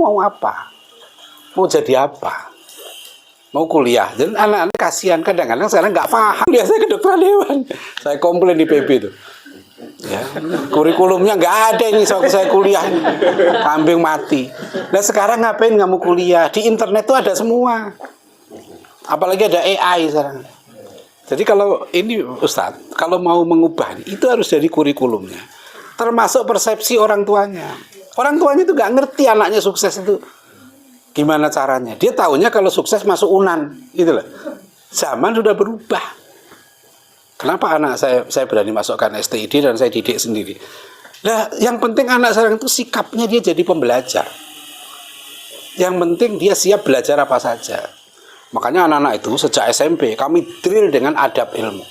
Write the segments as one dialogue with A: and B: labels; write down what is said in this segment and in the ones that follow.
A: mau apa? Mau jadi apa? Mau kuliah. Jadi anak-anak kasihan, kadang-kadang sekarang nggak paham. Biasanya kedokteran hewan. Saya komplain di PB itu. Ya, kurikulumnya nggak ada ini waktu saya kuliah ini. Kambing mati. Nah sekarang ngapain nggak mau kuliah? Di internet tuh ada semua. Apalagi ada AI sekarang. Jadi kalau ini Ustadz, kalau mau mengubah itu harus dari kurikulumnya. Termasuk persepsi orang tuanya. Orang tuanya itu nggak ngerti anaknya sukses itu gimana caranya. Dia taunya kalau sukses masuk UNAN, gitu loh. Zaman sudah berubah. Kenapa anak saya berani masukkan STID dan saya didik sendiri? Nah, yang penting anak sekarang itu sikapnya dia jadi pembelajar. Yang penting dia siap belajar apa saja. Makanya anak-anak itu sejak SMP kami drill dengan adab ilmu.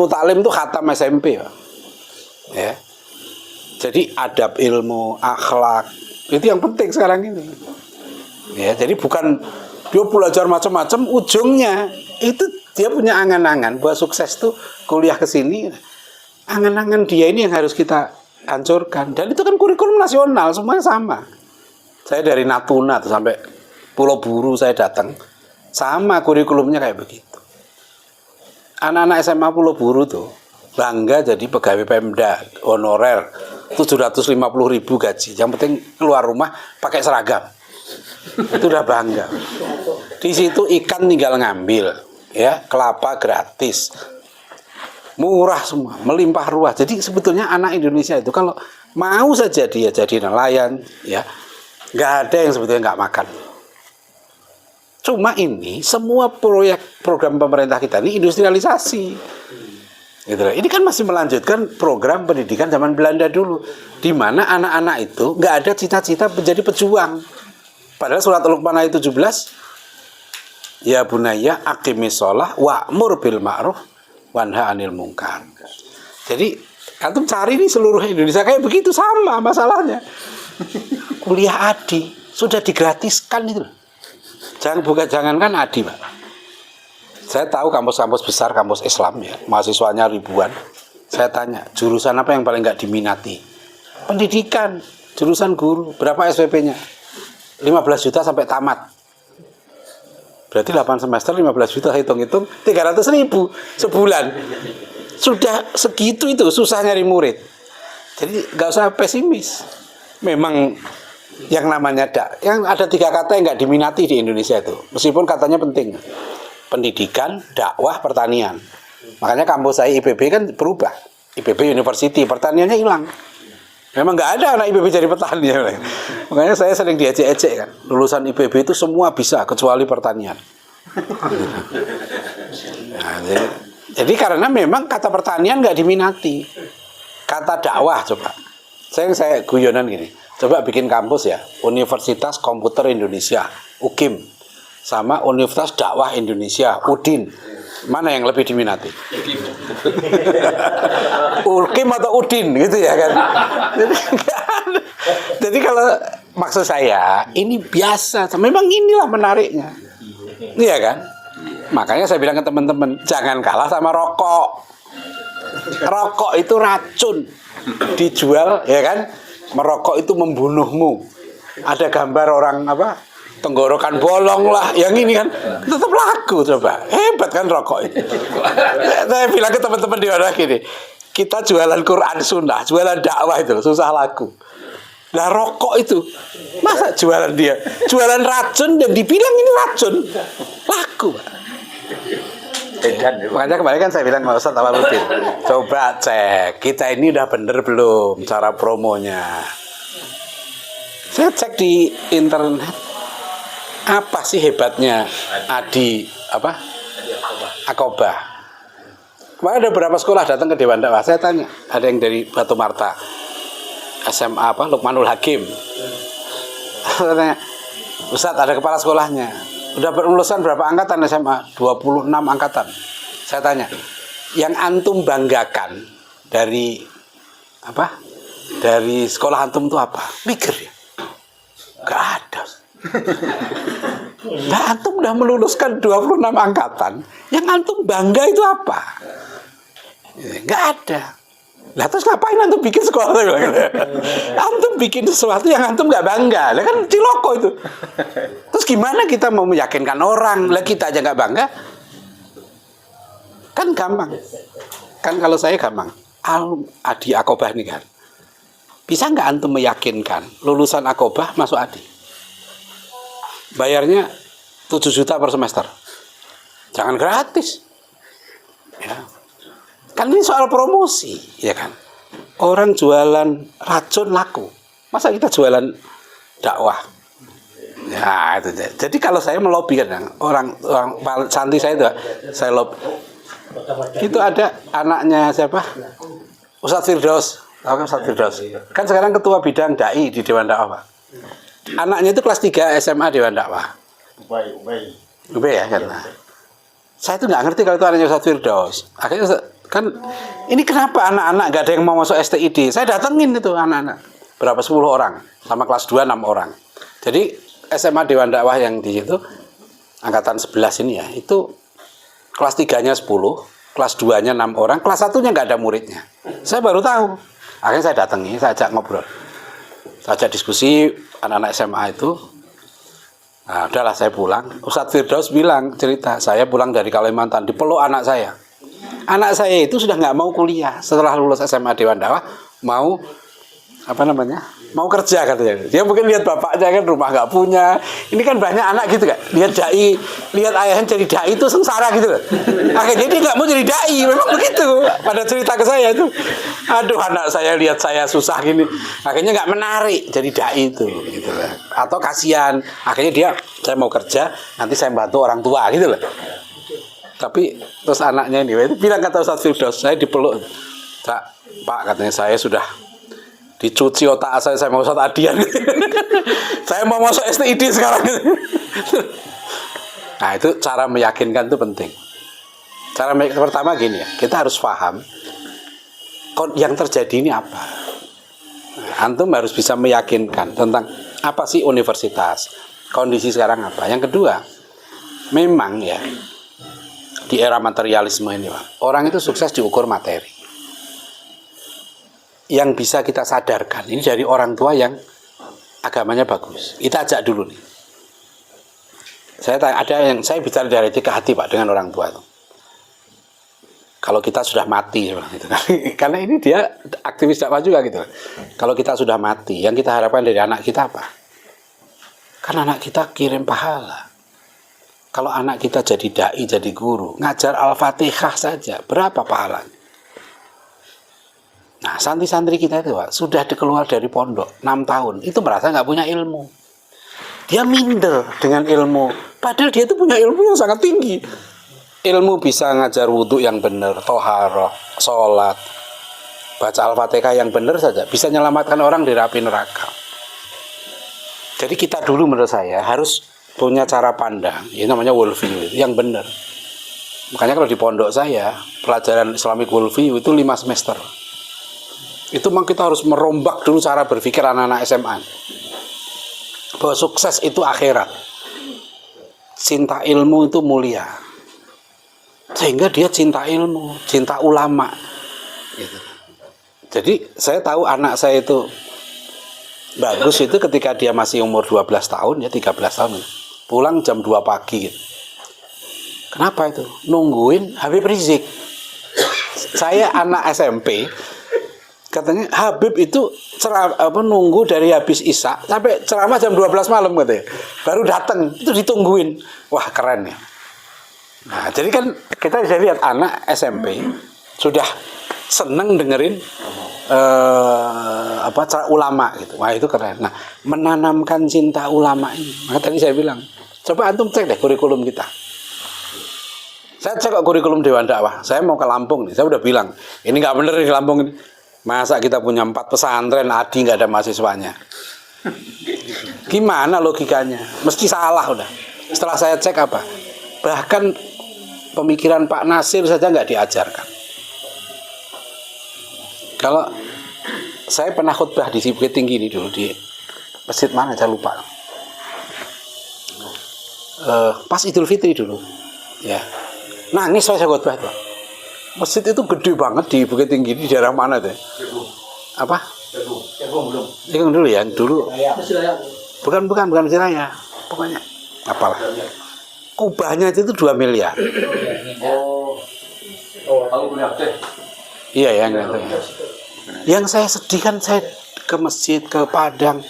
A: Taklim itu khatam SMP ya. Ya. Jadi adab ilmu, akhlak itu yang penting sekarang ini. Ya, jadi bukan dia belajar macam-macam, ujungnya itu dia punya angan-angan bahwa sukses tuh kuliah ke sini. Angan-angan dia ini yang harus kita hancurkan. Dan itu kan kurikulum nasional, semuanya sama. Saya dari Natuna tuh sampai Pulau Buru saya datang, sama kurikulumnya kayak begitu. Anak-anak SMA Pulau Buru tuh bangga jadi pegawai Pemda honorer 750.000 gaji. Yang penting keluar rumah pakai seragam. Itu udah bangga. Di situ ikan tinggal ngambil, ya, kelapa gratis. Murah semua, melimpah ruah. Jadi sebetulnya anak Indonesia itu kalau mau saja dia jadi nelayan, ya, nggak ada yang sebetulnya nggak makan. Cuma ini semua program pemerintah kita ini industrialisasi. Gitu. Ini kan masih melanjutkan program pendidikan zaman Belanda dulu, di mana anak-anak itu nggak ada cita-cita menjadi pejuang. Padahal surat Luqman ayat 17, ya bunayya aqimis shalah wa'mur bil ma'ruf wanha 'anil munkar. Jadi antum cari nih seluruh Indonesia kayak begitu sama masalahnya. Kuliah ADI sudah digratiskan itu. Jangankan ADI, Pak. Saya tahu kampus-kampus besar, kampus Islam ya, mahasiswanya ribuan. Saya tanya, jurusan apa yang paling nggak diminati? Pendidikan, jurusan guru. Berapa SPP-nya? 15 juta sampai tamat. Berarti 8 semester 15 juta, hitung-hitung 300.000 sebulan. Sudah segitu itu susah nyari murid. Jadi nggak usah pesimis. Memang yang namanya yang ada 3 kata yang nggak diminati di Indonesia itu, meskipun katanya penting. Pendidikan, dakwah, pertanian. Makanya kampus saya IPB kan berubah. IPB University, pertaniannya hilang. Memang nggak ada anak IPB jadi petani. Makanya saya sering diejek-ejek kan. Lulusan IPB itu semua bisa kecuali pertanian. Nah, jadi karena memang kata pertanian nggak diminati. Kata dakwah coba. Saya guyonan gini. Coba bikin kampus ya, Universitas Komputer Indonesia, UKIM, sama Universitas Dakwah Indonesia, UDIN. Mana yang lebih diminati? UKIM atau UDIN gitu ya kan? Jadi kalau maksud saya ini biasa, memang inilah menariknya. Iya kan? Makanya saya bilang ke teman-teman, jangan kalah sama rokok. Rokok itu racun, dijual ya kan? Merokok itu membunuhmu. Ada gambar orang apa? Tenggorokan bolong lah. Yang ini kan tetap laku coba. Hebat kan rokok itu. Saya bilang ke teman-teman di mana gini, kita jualan Quran Sunnah, jualan dakwah itu susah laku. Nah rokok itu masa jualan dia? Jualan racun dan dibilang ini racun. Laku. Makanya kemarin kan saya bilang sama Ustaz Awaludin, coba cek kita ini udah bener belum cara promonya. Saya cek di internet, apa sih hebatnya Adi apa Aqobah. Kemarin ada beberapa sekolah datang ke Dewan Dakwah. Saya tanya, ada yang dari Batu Marta, SMA apa Lukmanul Hakim. Saya tanya, Ustaz ada kepala sekolahnya. Udah berlulusan berapa angkatan SMA? 26 angkatan. Saya tanya, yang antum banggakan dari apa? Dari sekolah antum itu apa? Mikir ya. Gak ada. Nah, antum udah meluluskan 26 angkatan. Yang antum bangga itu apa? Gak ada. Lah terus ngapain antum bikin sekolah? Antum bikin sesuatu yang antum nggak bangga. Lah kan ciloko itu. Terus gimana kita mau meyakinkan orang? Lah kita aja nggak bangga. Kan gampang. Kan kalau saya gampang. Adi Akobah nih kan. Bisa nggak antum meyakinkan lulusan Akobah masuk Adi? Bayarnya 7 juta per semester. Jangan gratis. Ya. Kan ini soal promosi, ya kan? Orang jualan racun laku. Masa kita jualan dakwah? Ya, itu. Jadi kalau saya melobi kan orang santri saya itu, saya lob. Itu ada anaknya siapa? Ustadz Firdaus. Tahu kan Ustadz Firdaus? Kan sekarang ketua bidang dai di Dewan Dakwah. Anaknya itu kelas 3 SMA Dewan Dakwah. Ubay ya kan. Saya tuh nggak ngerti kalau itu anaknya Ustadz Firdaus. Akhirnya kan ini kenapa anak-anak nggak ada yang mau masuk STID? Saya datengin itu anak-anak. Berapa 10 orang, sama kelas 2 6 orang. Jadi SMA Dewan Dakwah yang di situ angkatan 11 ini ya, itu kelas 3-nya 10, kelas 2-nya 6 orang, kelas 1-nya nggak ada muridnya. Saya baru tahu. Akhirnya saya datangi, saya ajak ngobrol. Saya ajak diskusi anak-anak SMA itu. Nah, udahlah saya pulang. Ustadz Firdaus bilang, cerita, saya pulang dari Kalimantan, dipeluk anak saya. Anak saya itu sudah nggak mau kuliah setelah lulus SMA Dewan Dakwah, mau mau kerja katanya. Dia mungkin lihat bapaknya kan rumah nggak punya. Ini kan banyak anak gitu kan, lihat dai, lihat ayahnya jadi dai itu sengsara gitu loh. Akhirnya dia nggak mau jadi dai, memang begitu. Pada cerita ke saya itu, aduh anak saya lihat saya susah gini, akhirnya nggak menarik jadi dai itu, gitu loh. Atau kasihan, akhirnya saya mau kerja, nanti saya bantu orang tua gitu loh. Tapi terus anaknya ini itu bilang kata Ustadz Firdaus, saya dipeluk, Pak katanya saya sudah dicuci otak saya mau Ustadz Adian. Saya mau masuk STID sekarang. Nah itu cara meyakinkan itu penting. Cara pertama gini ya, kita harus paham yang terjadi ini apa. Antum harus bisa meyakinkan tentang apa sih universitas, kondisi sekarang apa. Yang kedua, memang ya di era materialisme ini, Pak, orang itu sukses diukur materi. Yang bisa kita sadarkan ini dari orang tua yang agamanya bagus. Kita ajak dulu nih. Saya bicara dari hati ke hati, Pak, dengan orang tua itu. Kalau kita sudah mati, gitu. Karena ini dia aktivis dakwah juga gitu. Kalau kita sudah mati, yang kita harapkan dari anak kita apa? Kan anak kita kirim pahala. Kalau anak kita jadi dai, jadi guru, ngajar Al-Fatihah saja, berapa pahalanya? Nah, santri-santri kita itu, Pak, sudah keluar dari pondok 6 tahun, itu merasa nggak punya ilmu. Dia minder dengan ilmu, padahal dia itu punya ilmu yang sangat tinggi. Ilmu bisa ngajar wudhu yang benar, toharoh, sholat, baca Al-Fatihah yang benar saja, bisa menyelamatkan orang dari api neraka. Jadi kita dulu menurut saya harus punya cara pandang, ini namanya worldview, yang benar. Makanya kalau di pondok saya, pelajaran Islamic worldview itu 5 semester. Itu memang kita harus merombak dulu cara berpikir anak-anak SMA. Bahwa sukses itu akhirat. Cinta ilmu itu mulia. Sehingga dia cinta ilmu, cinta ulama. Gitu. Jadi saya tahu anak saya itu bagus itu ketika dia masih umur 12 tahun, ya 13 tahun. Pulang jam 2 pagi gitu. Kenapa itu? Nungguin Habib Rizik. Saya anak SMP, katanya Habib itu nunggu dari habis Isya sampai ceramah jam 12 malam katanya. Baru datang, itu ditungguin. Wah, keren ya. Nah, jadi kan kita bisa lihat anak SMP sudah seneng dengerin ulama gitu. Wah, itu keren. Nah, menanamkan cinta ulama ini. Maka tadi saya bilang, coba antum cek deh kurikulum kita. Saya cek kurikulum Dewan Dakwah. Saya mau ke Lampung nih. Saya udah bilang, ini nggak bener di Lampung ini. Masa kita punya 4 pesantren, Adi nggak ada mahasiswanya? Gimana logikanya? Mesti salah udah. Setelah saya cek apa? Bahkan pemikiran Pak Nasir saja nggak diajarkan. Kalau saya pernah khutbah di Bukit Tinggi ini dulu, di masjid mana saya lupa. Pas Idul Fitri dulu, ya. Nangis saya khutbah tuh. Masjid itu gede banget di Bukit Tinggi, di daerah mana tuh? Apa? Yang dulu ya, dulu. Bukan Siraya. Pokoknya apalah. Kubahnya itu 2 miliar. Iya yang itu. Yang saya sedihkan, saya ke masjid, ke Padang.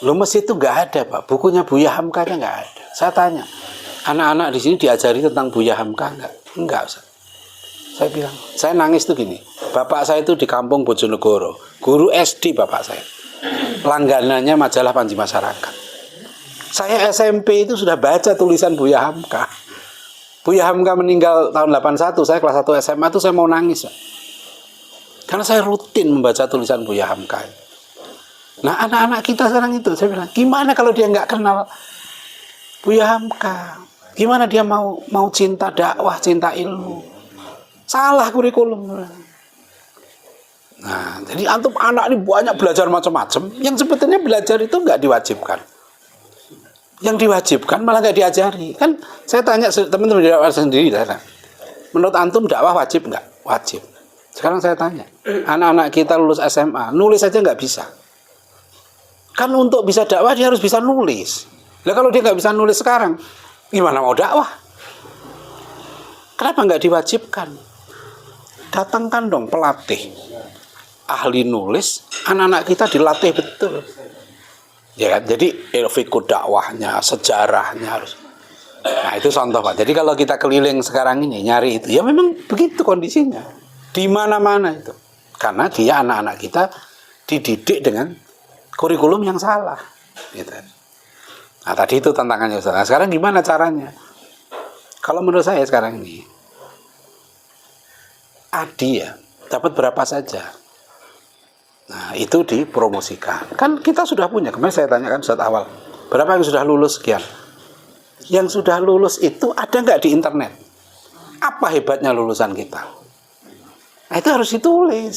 A: Loh, masjid itu nggak ada, Pak. Bukunya Buya Hamka nya nggak ada. Saya tanya, anak-anak di sini diajari tentang Buya Hamka nggak? Enggak, Ustaz. Saya bilang, saya nangis tuh gini. Bapak saya itu di kampung Bojonegoro, guru SD bapak saya. Langganannya majalah Panji Masyarakat. Saya SMP itu sudah baca tulisan Buya Hamka. Buya Hamka meninggal tahun 81, saya kelas 1 SMA itu saya mau nangis, Pak. Karena saya rutin membaca tulisan Buya Hamka. Nah, anak-anak kita sekarang itu, saya bilang, gimana kalau dia nggak kenal Buya Hamka? Gimana dia mau cinta dakwah, cinta ilmu? Salah kurikulum. Nah, jadi antum anak ini banyak belajar macam-macam. Yang sebetulnya belajar itu nggak diwajibkan. Yang diwajibkan malah nggak diajari. Kan saya tanya teman-teman dakwah sendiri, menurut antum dakwah wajib nggak? Wajib. Sekarang saya tanya, anak-anak kita lulus SMA, nulis aja nggak bisa. Kan untuk bisa dakwah dia harus bisa nulis. Nah kalau dia nggak bisa nulis sekarang, gimana mau dakwah? Kenapa nggak diwajibkan? Datangkan dong pelatih, ahli nulis, anak-anak kita dilatih betul. Ya kan? Jadi ilmu dakwahnya, sejarahnya harus. Nah itu contoh, Pak. Jadi kalau kita keliling sekarang ini nyari itu, ya memang begitu kondisinya. Di mana-mana itu. Karena dia anak-anak kita dididik dengan kurikulum yang salah, gitu. Nah tadi itu tantangannya Ustaz. Nah, sekarang gimana caranya? Kalau menurut saya sekarang ini, ADI ya dapat berapa saja. Nah itu dipromosikan. Kan kita sudah punya. Kemarin saya tanyakan Ustaz awal, berapa yang sudah lulus sekian? Yang sudah lulus itu ada nggak di internet? Apa hebatnya lulusan kita? Nah itu harus ditulis.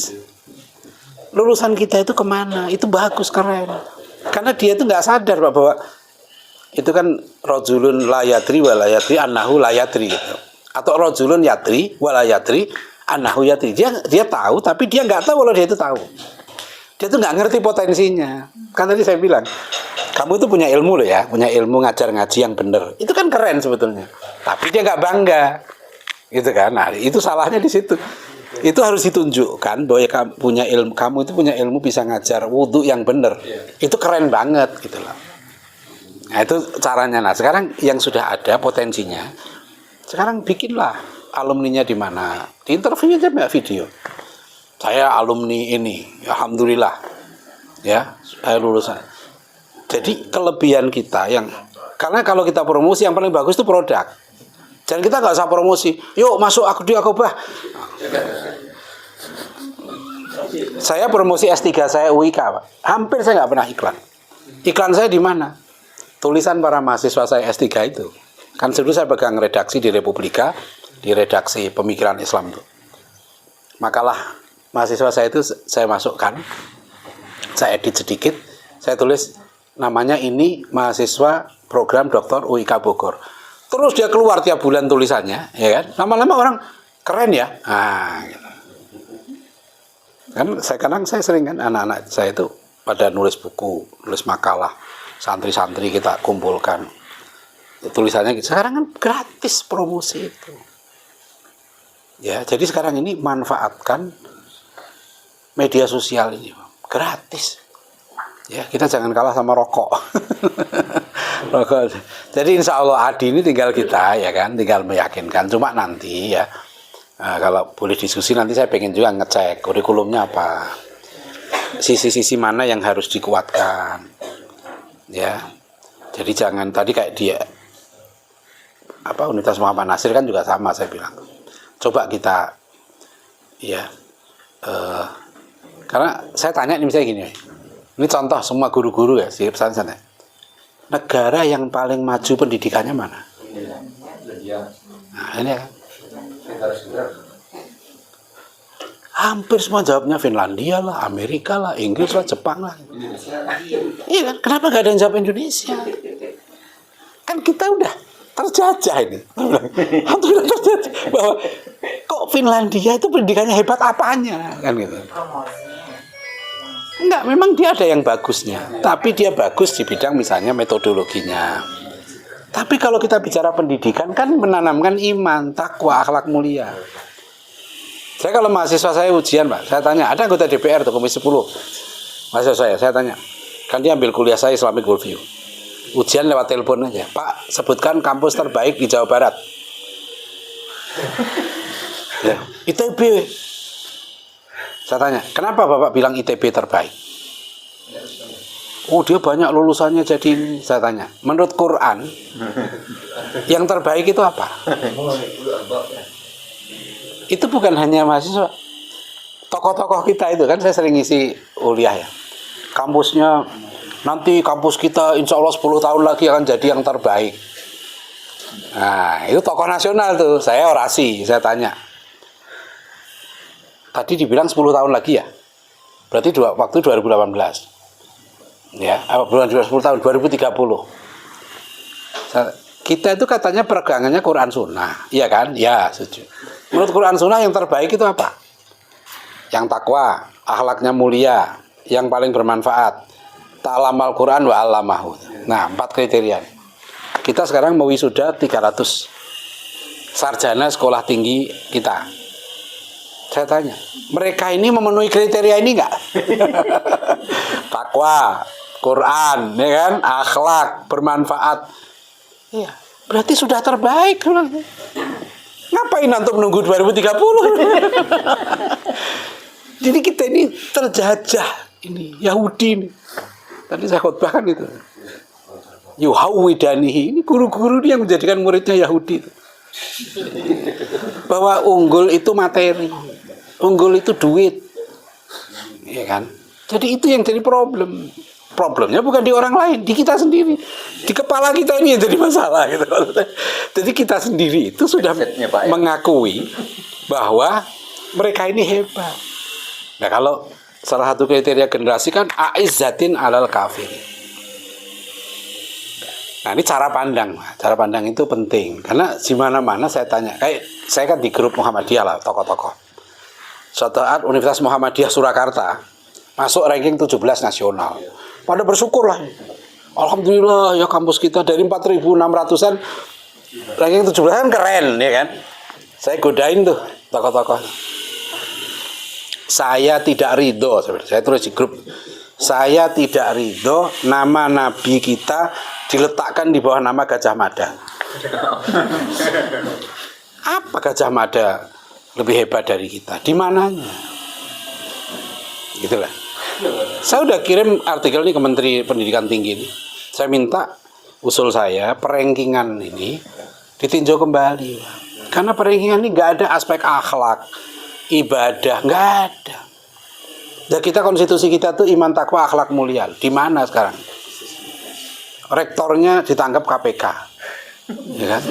A: Lulusan kita itu kemana? Itu bagus, keren. Karena dia itu nggak sadar Pak, bahwa itu kan rojulun layatri walayatri annahu layatri gitu. Atau rojulun yatri walayatri annahu yatri. Dia tahu tapi dia nggak tahu kalau dia itu tahu. Dia tuh nggak ngerti potensinya. Kan tadi saya bilang, kamu tuh punya ilmu loh ya, punya ilmu ngajar ngaji yang bener. Itu kan keren sebetulnya. Tapi dia nggak bangga, gitu kan? Nah itu salahnya di situ. Itu harus ditunjukkan bahwa ya, kamu itu punya ilmu bisa ngajar wudhu yang benar. Itu keren banget gitu loh. Nah itu caranya. Nah sekarang yang sudah ada potensinya, sekarang bikinlah alumninya di mana. Di interview aja mbak video. Saya alumni ini, alhamdulillah, ya saya lulusan. Jadi kelebihan kita yang, karena kalau kita promosi yang paling bagus itu produk. Dan kita nggak usah promosi. Yuk masuk aku di Akobah. Saya promosi S3 saya UIK, Pak. Hampir saya nggak pernah iklan. Iklan saya di mana? Tulisan para mahasiswa saya S3 itu. Kan dulu saya pegang redaksi di Republika, di redaksi Pemikiran Islam itu. Makalah mahasiswa saya itu saya masukkan, saya edit sedikit, saya tulis namanya ini mahasiswa program Dr. UIK Bogor. Terus dia keluar tiap bulan tulisannya, ya kan? Lama-lama orang keren ya. Nah, gitu. Kan kadang saya sering kan anak-anak saya itu pada nulis buku, nulis makalah, santri-santri kita kumpulkan. Tulisannya gitu. Sekarang kan gratis promosi itu. Ya, jadi sekarang ini manfaatkan media sosial ini, gratis. Ya, kita jangan kalah sama rokok. Rokok. Jadi insya Allah Adi ini tinggal kita, ya kan, tinggal meyakinkan. Cuma nanti ya, kalau boleh diskusi nanti saya pengen juga ngecek kurikulumnya apa, sisi-sisi mana yang harus dikuatkan. Ya, jadi jangan tadi kayak dia Universitas Muhammad Nasir kan juga sama saya bilang. Coba kita, ya, karena saya tanya ini misalnya gini. Ini contoh semua guru-guru ya, di pesantren. Negara yang paling maju pendidikannya mana? Nah, ini kan. Hampir semua jawabnya Finlandia lah, Amerika lah, Inggris lah, Jepang lah. Iya kan? Kenapa nggak ada yang jawab Indonesia? Kan kita udah terjajah ini. Alhamdulillah terjajah bahwa kok Finlandia itu pendidikannya hebat apanya kan gitu. Enggak, memang dia ada yang bagusnya, tapi dia bagus di bidang misalnya metodologinya. Tapi kalau kita bicara pendidikan kan menanamkan iman, takwa, akhlak mulia. Saya kalau mahasiswa saya ujian, Pak, saya tanya, ada anggota DPR tuh Komisi 10. Mahasiswa saya tanya, kan dia ambil kuliah saya Islamic Worldview. Ujian lewat telepon aja. Pak, sebutkan kampus terbaik di Jawa Barat. Ya, ITB. Saya tanya, kenapa Bapak bilang ITB terbaik? Oh, dia banyak lulusannya jadi ini. Saya tanya, menurut Quran, yang terbaik itu apa? Itu bukan hanya mahasiswa. Tokoh-tokoh kita itu kan, saya sering ngisi kuliah ya. Kampusnya, nanti kampus kita insya Allah 10 tahun lagi akan jadi yang terbaik. Nah, itu tokoh nasional tuh. Saya orasi, saya tanya. Tadi dibilang 10 tahun lagi ya? Berarti waktu 2018. Ya, bulan 10 tahun, 2030. Kita itu katanya peregangannya Quran Sunnah. Iya kan? Ya, setuju. Menurut Quran Sunnah yang terbaik itu apa? Yang takwa, akhlaknya mulia, yang paling bermanfaat. Ta'lamal Quran wa 'allamahu. Nah, 4 kriteria. Kita sekarang mau wisuda 300 sarjana sekolah tinggi kita. Saya tanya, mereka ini memenuhi kriteria ini enggak? Takwa, Quran, ya kan? Akhlak, bermanfaat. Iya, berarti sudah terbaik. Ngapain antum menunggu 2030? Jadi kita ini terjajah ini Yahudi ini. Tadi saya khotbahkan itu. Yuhawidanihi, ini guru-guru yang menjadikan muridnya Yahudi itu. Bahwa unggul itu materi, unggul itu duit, ya kan? Jadi itu yang jadi problem. Problemnya bukan di orang lain, di kita sendiri, di kepala kita ini yang jadi masalah gitu. Jadi kita sendiri itu sudah mengakui bahwa mereka ini hebat. Nah, kalau salah satu kriteria generasi kan aizzatin alal kafir. Nah, ini cara pandang. Cara pandang itu penting karena di mana-mana saya tanya, kayak saya kan di grup Muhammadiyah lah, tokoh-tokoh. Suatu saat Universitas Muhammadiyah Surakarta masuk ranking 17 nasional. Pada bersyukur lah. Alhamdulillah ya kampus kita dari 4.600-an ranking 17 kan keren ya kan. Saya godain tuh tokoh-tokoh. Saya tidak ridho, saya tulis di grup. Saya tidak ridho nama nabi kita diletakkan di bawah nama Gajah Mada. Apa Gajah Mada lebih hebat dari kita? Di mananya? Gitulah. Saya udah kirim artikel ini ke Menteri Pendidikan Tinggi ini. Saya minta usul saya perankingan ini ditinjau kembali. Karena perankingan ini nggak ada aspek akhlak, ibadah, nggak ada. Dan kita konstitusi kita tuh iman takwa akhlak mulia. Di mana sekarang? Rektornya ditangkap KPK, ya kan?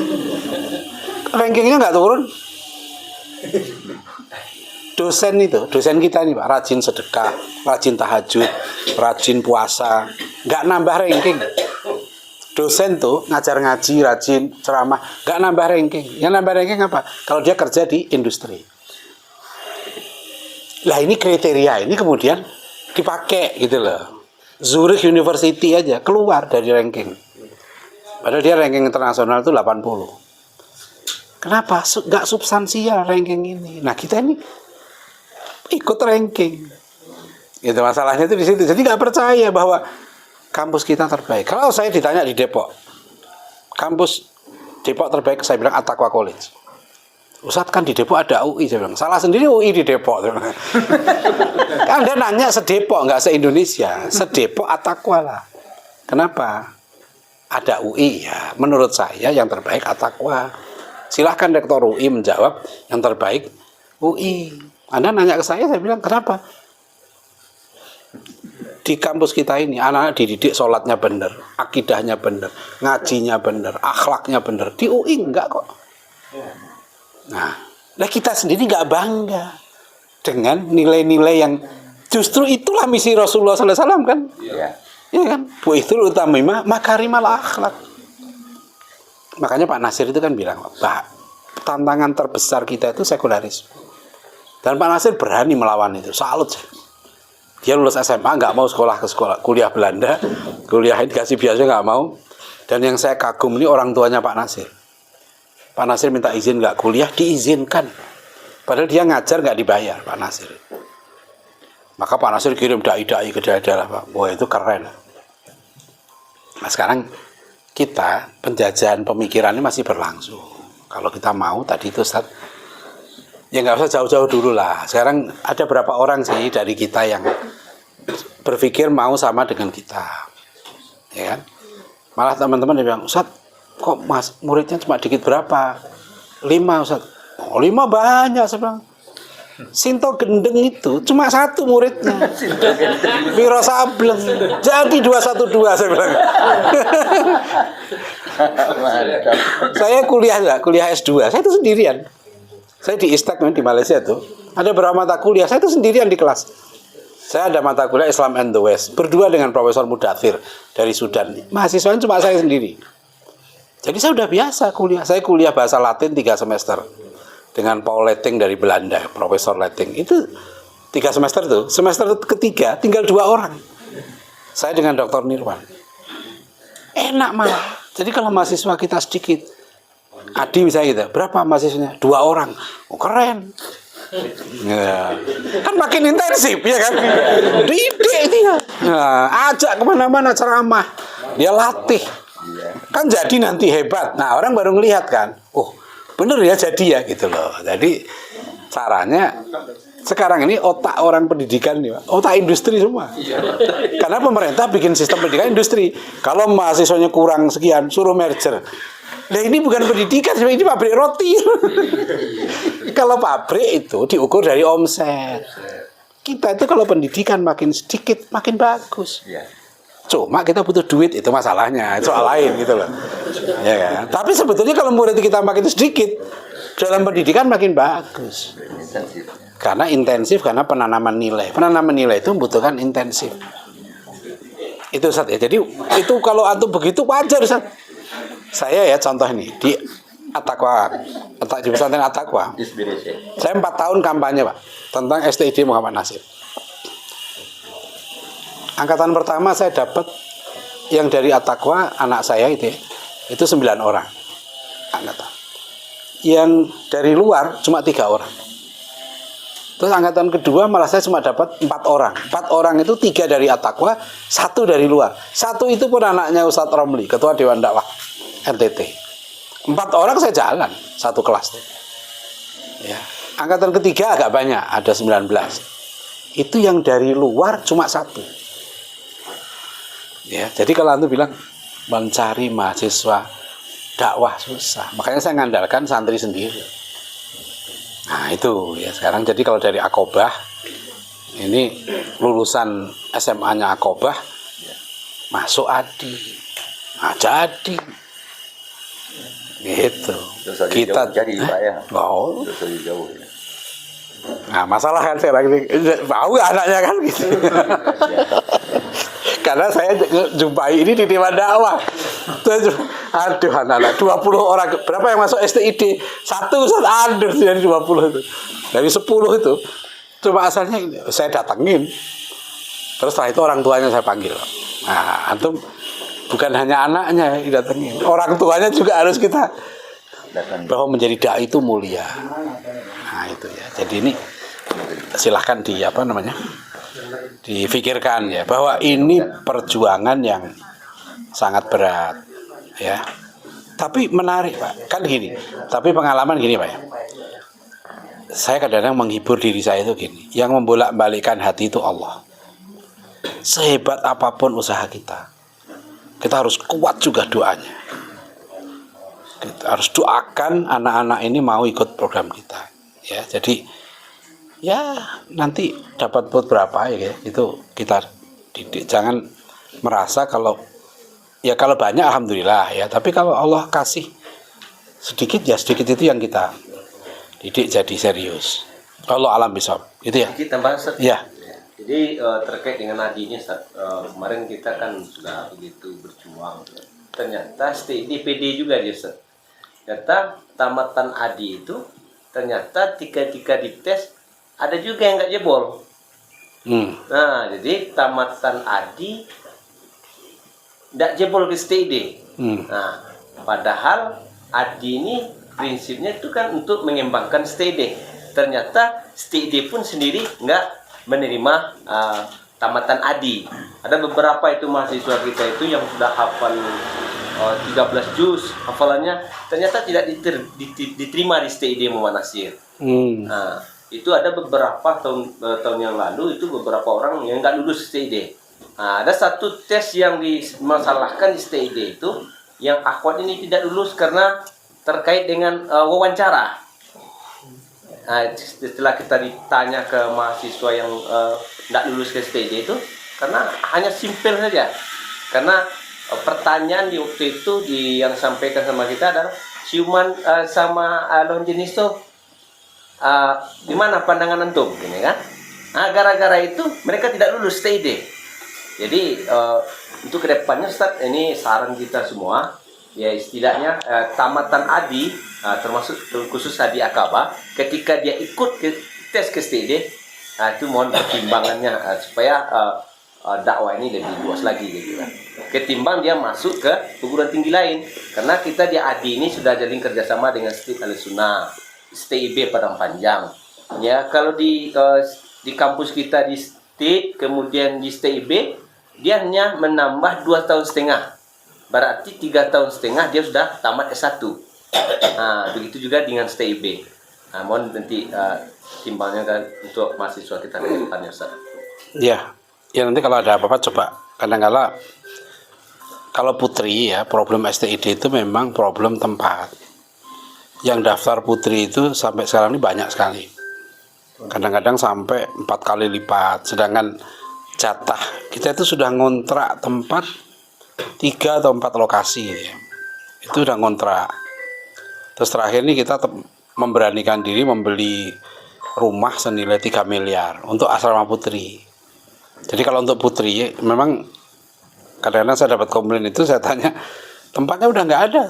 A: Rankingnya nggak turun. Dosen kita nih Pak, rajin sedekah, rajin tahajud, rajin puasa, nggak nambah ranking. Dosen tuh ngajar ngaji, rajin ceramah, nggak nambah ranking. Yang nambah ranking apa? Kalau dia kerja di industri. Lah ini kriteria ini kemudian dipakai gitu loh. Zurich University aja keluar dari ranking. Padahal dia ranking internasional itu 80. Kenapa? Nggak substansial ranking ini. Nah kita ini ikut ranking. Itu masalahnya itu di situ. Jadi nggak percaya bahwa kampus kita terbaik. Kalau saya ditanya di Depok, kampus Depok terbaik, saya bilang At-Taqwa College. Ustadz kan di Depok ada UI, saya bilang. Salah sendiri UI di Depok. Anda nanya se-Depok, nggak se-Indonesia. Se-Depok At-Taqwa lah. Kenapa? Ada UI ya. Menurut saya yang terbaik At-Taqwa. Silahkan Rektor UI menjawab yang terbaik UI. Anda nanya ke saya bilang kenapa? Di kampus kita ini anak-anak dididik sholatnya benar, akidahnya benar, ngajinya benar, akhlaknya benar. Di UI enggak kok. Nah kita sendiri enggak bangga dengan nilai-nilai yang justru itulah misi Rasulullah SAW kan? Iya kan? Bu itu utamanya makarimal akhlak. Makanya Pak Nasir itu kan bilang, Pak, tantangan terbesar kita itu sekularisme. Dan Pak Nasir berani melawan itu, salut. Dia lulus SMA, nggak mau sekolah ke sekolah, kuliah Belanda, kuliah edukasi biasa nggak mau. Dan yang saya kagum ini orang tuanya Pak Nasir. Pak Nasir minta izin nggak kuliah, diizinkan. Padahal dia ngajar nggak dibayar, Pak Nasir. Maka Pak Nasir kirim dai-dai ke daerah-daerah, Pak. Wah, itu keren. Nah sekarang kita penjajahan pemikirannya masih berlangsung. Kalau kita mau tadi itu Ustaz, ya nggak usah jauh-jauh dulu lah. Sekarang ada berapa orang sih dari kita yang berpikir mau sama dengan kita, ya kan? Malah teman-teman dia bilang, Ustaz, kok mas muridnya cuma dikit berapa? 5 Ustaz. Oh 5 banyak sebenarnya. Sinto Gendeng itu cuma 1 muridnya. Wiro Sableng. Jadi 212 saya bilang. Saya kuliah S2. Saya itu sendirian. Saya di Istek di Malaysia tuh. Ada berapa mata kuliah? Saya itu sendirian di kelas. Saya ada mata kuliah Islam and the West. Berdua dengan Profesor Mudathir dari Sudan. Mahasiswanya cuma saya sendiri. Jadi saya udah biasa kuliah. Saya kuliah bahasa Latin 3 semester. Dengan Paul Letting dari Belanda, Profesor Letting. Itu 3 semester tuh. Semester ketiga tinggal 2 orang. Saya dengan Dr. Nirwan. Enak malah. Jadi kalau mahasiswa kita sedikit, Adi misalnya gitu, berapa mahasiswanya? 2 orang. Oh keren. Ya. Kan makin intensif ya kan. Didik dia. Nah, ajak kemana-mana ceramah. Dia latih. Kan jadi nanti hebat. Nah orang baru ngelihat kan. Oh bener ya jadi ya gitu loh. Jadi caranya sekarang ini otak orang pendidikan nih, otak industri semua. Karena pemerintah bikin sistem pendidikan industri. Kalau mahasiswanya kurang sekian, suruh merger. Nah ini bukan pendidikan, ini pabrik roti. Kalau pabrik itu diukur dari omset. Kita itu kalau pendidikan makin sedikit makin bagus. Cuma kita butuh duit, itu masalahnya, soal lain gitu loh. Ya kan? Tapi sebetulnya kalau murid kita makin sedikit, dalam pendidikan makin bagus. Karena intensif, karena penanaman nilai. Penanaman nilai itu membutuhkan intensif. Itu Ustaz ya. Jadi itu kalau antum begitu wajar Ustaz. Saya ya contoh ini di At-Taqwa, di pesantren At-Taqwa. Saya 4 tahun kampanye Pak tentang STID Muhammad Nasir. Angkatan pertama saya dapat yang dari At-Taqwa, anak saya itu 9 orang angkatan. Yang dari luar cuma 3 orang. Terus angkatan kedua malah saya cuma dapat 4 orang. 4 orang itu 3 dari At-Taqwa, 1 dari luar. 1 itu pun anaknya Ustadz Romli, Ketua Dewan Dakwah NTT. 4 orang saya jalan satu kelas. Ya. Angkatan ketiga agak banyak, ada 19. Itu yang dari luar cuma 1. Ya, jadi kalau antum bilang mencari mahasiswa dakwah susah, makanya saya ngandalkan santri sendiri. Nah itu ya sekarang jadi kalau dari Aqobah ini lulusan SMA-nya Aqobah masuk Adi, nah jadi gitu. Kita
B: jadi Pak ya.
A: Oh.
B: Jauh ya.
A: Nah masalah kan sekarang ini tahu anaknya kan gitu. Karena saya jumpai ini di Dewan Dakwah. Aduh anak-anak 20 orang. Berapa yang masuk STID? 1 Ustaz. Aduh dari 20 itu. Dari 10 itu. Cuma asalnya ini. Saya datengin. Terus setelah itu orang tuanya saya panggil. Nah antum bukan hanya anaknya yang didatengin. Orang tuanya juga harus kita bahwa menjadi dai itu mulia. Nah itu ya. Jadi ini silahkan difikirkan ya bahwa ini perjuangan yang sangat berat ya. Tapi menarik Pak. Kan gini. Tapi pengalaman gini Pak ya. Saya kadang-kadang menghibur diri saya itu gini. Yang membolak-balikkan hati itu Allah. Sehebat apapun usaha kita harus kuat juga doanya. Kita harus doakan anak-anak ini mau ikut program kita. Ya, jadi ya nanti dapat buat berapa ya itu kita didik. Jangan merasa kalau banyak alhamdulillah ya, tapi kalau Allah kasih sedikit ya sedikit itu yang kita didik jadi serius. Allah alam bisawab itu ya.
B: Kita bahas
A: ya.
B: Jadi terkait dengan Adi ini kemarin kita kan sudah begitu berjuang ternyata stay di PD juga dia, Ustaz. Ternyata tamatan ADI itu ternyata ketika dites ada juga yang nggak jebol. Nah, jadi tamatan ADI nggak jebol ke STID. Nah, padahal ADI ini prinsipnya itu kan untuk mengembangkan STID. Ternyata STID pun sendiri nggak menerima tamatan ADI. Ada beberapa itu mahasiswa kita itu yang sudah hafal 13 juz hafalannya, ternyata tidak diterima di STID Muhammad Nasir. Nah, itu ada beberapa tahun yang lalu itu beberapa orang yang nggak lulus STID. Nah, ada satu tes yang dimasalahkan di STID itu yang akhwat ini tidak lulus karena terkait dengan wawancara. Nah, setelah kita ditanya ke mahasiswa yang tidak lulus ke STID itu, karena hanya simpel saja, karena pertanyaan di waktu itu yang disampaikan sama kita adalah ciuman sama lawan jenis itu di mana pandangan antum, gini kan? Nah, gara-gara itu mereka tidak lulus STID. Jadi untuk kedepannya Ustaz, ini saran kita semua, ya istilahnya tamatan ADI, termasuk khusus ADI Akaba, ketika dia ikut ke tes ke STID, itu mohon pertimbangannya supaya dakwah ini lebih luas lagi gitu kan. Ketimbang dia masuk ke perguruan tinggi lain, karena kita di ADI ini sudah jalin kerjasama dengan STIB Al-Sunnah, STIB Padang Panjang. Ya, kalau di kampus kita di STIB kemudian di STIB, dia hanya menambah 2,5 tahun. Berarti 3,5 tahun dia sudah tamat S1. Nah, begitu juga dengan STIB. Nah, mohon nanti timbangnya kan untuk mahasiswa kita ke depannya, Ustaz.
A: Ya, nanti kalau ada apa-apa coba. Kadang-kala kalau putri ya, problem STID itu memang problem tempat. Yang daftar putri itu sampai sekarang ini banyak sekali. Kadang-kadang sampai 4 kali lipat. Sedangkan jatah kita itu sudah ngontrak tempat 3 atau 4 lokasi ya. Itu udah ngontrak. Terus terakhir ini kita memberanikan diri membeli rumah senilai 3 miliar untuk asrama putri. Jadi kalau untuk putri memang kadang-kadang saya dapat komplain itu, saya tanya tempatnya udah nggak ada.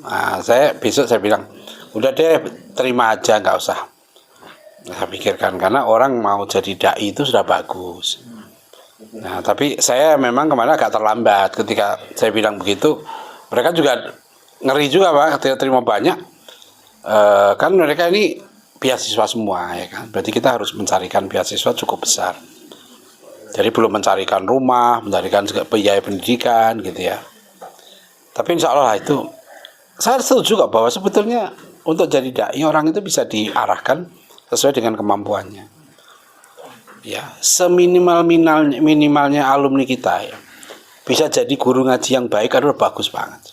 A: Nah, besok saya bilang udah deh terima aja, nggak usah. Saya pikirkan karena orang mau jadi dai itu sudah bagus. Nah, tapi saya memang kemarin agak terlambat ketika saya bilang begitu. Mereka juga ngeri juga Pak, ketika terima banyak. Kan mereka ini beasiswa semua ya kan. Berarti kita harus mencarikan beasiswa cukup besar. Jadi belum mencarikan rumah, mencarikan biaya pendidikan gitu ya. Tapi insya Allah itu saya setuju juga bahwa sebetulnya untuk jadi dai orang itu bisa diarahkan sesuai dengan kemampuannya. Ya, minimalnya alumni kita ya bisa jadi guru ngaji yang baik, adalah bagus banget.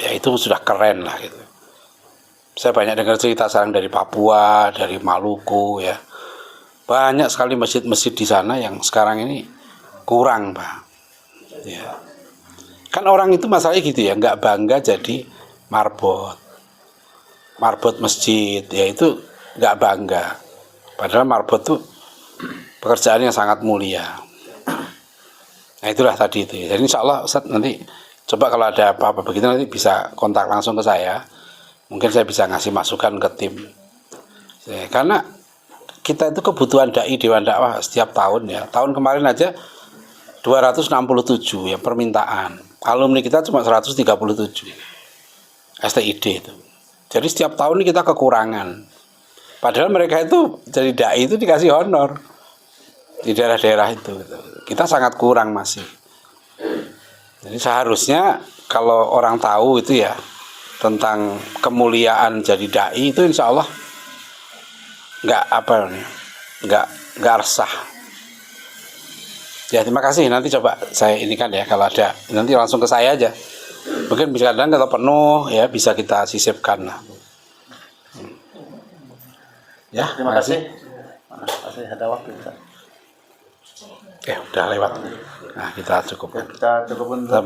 A: Ya itu sudah keren lah gitu. Saya banyak dengar cerita sekarang dari Papua, dari Maluku ya. Banyak sekali masjid-masjid di sana yang sekarang ini kurang, Pak. Ya. Kan orang itu masalahnya gitu ya, nggak bangga jadi marbot masjid, ya itu nggak bangga. Padahal marbot tuh pekerjaan yang sangat mulia. Nah itulah tadi itu. Jadi insya Allah Ustaz nanti coba kalau ada apa-apa begitu nanti bisa kontak langsung ke saya. Mungkin saya bisa ngasih masukan ke tim. Karena kita itu kebutuhan dai Dewan Dakwah setiap tahun ya. Tahun kemarin aja 267 ya permintaan. Alumni kita cuma 137 STID itu. Jadi setiap tahun ini kita kekurangan. Padahal mereka itu jadi dai itu dikasih honor di daerah-daerah itu. Kita sangat kurang masih. Jadi seharusnya kalau orang tahu itu ya tentang kemuliaan jadi dai itu insya Allah nggak resah. Ya terima kasih, nanti coba saya ini kan ya kalau ada nanti langsung ke saya aja. Mungkin bisa kadang kalau penuh ya bisa kita sisipkan lah. Ya
B: Terima kasih. Masih ada waktu kita.
A: Udah lewat. Nah kita cukupkan.
B: Kita cukupkan.
A: Mungkin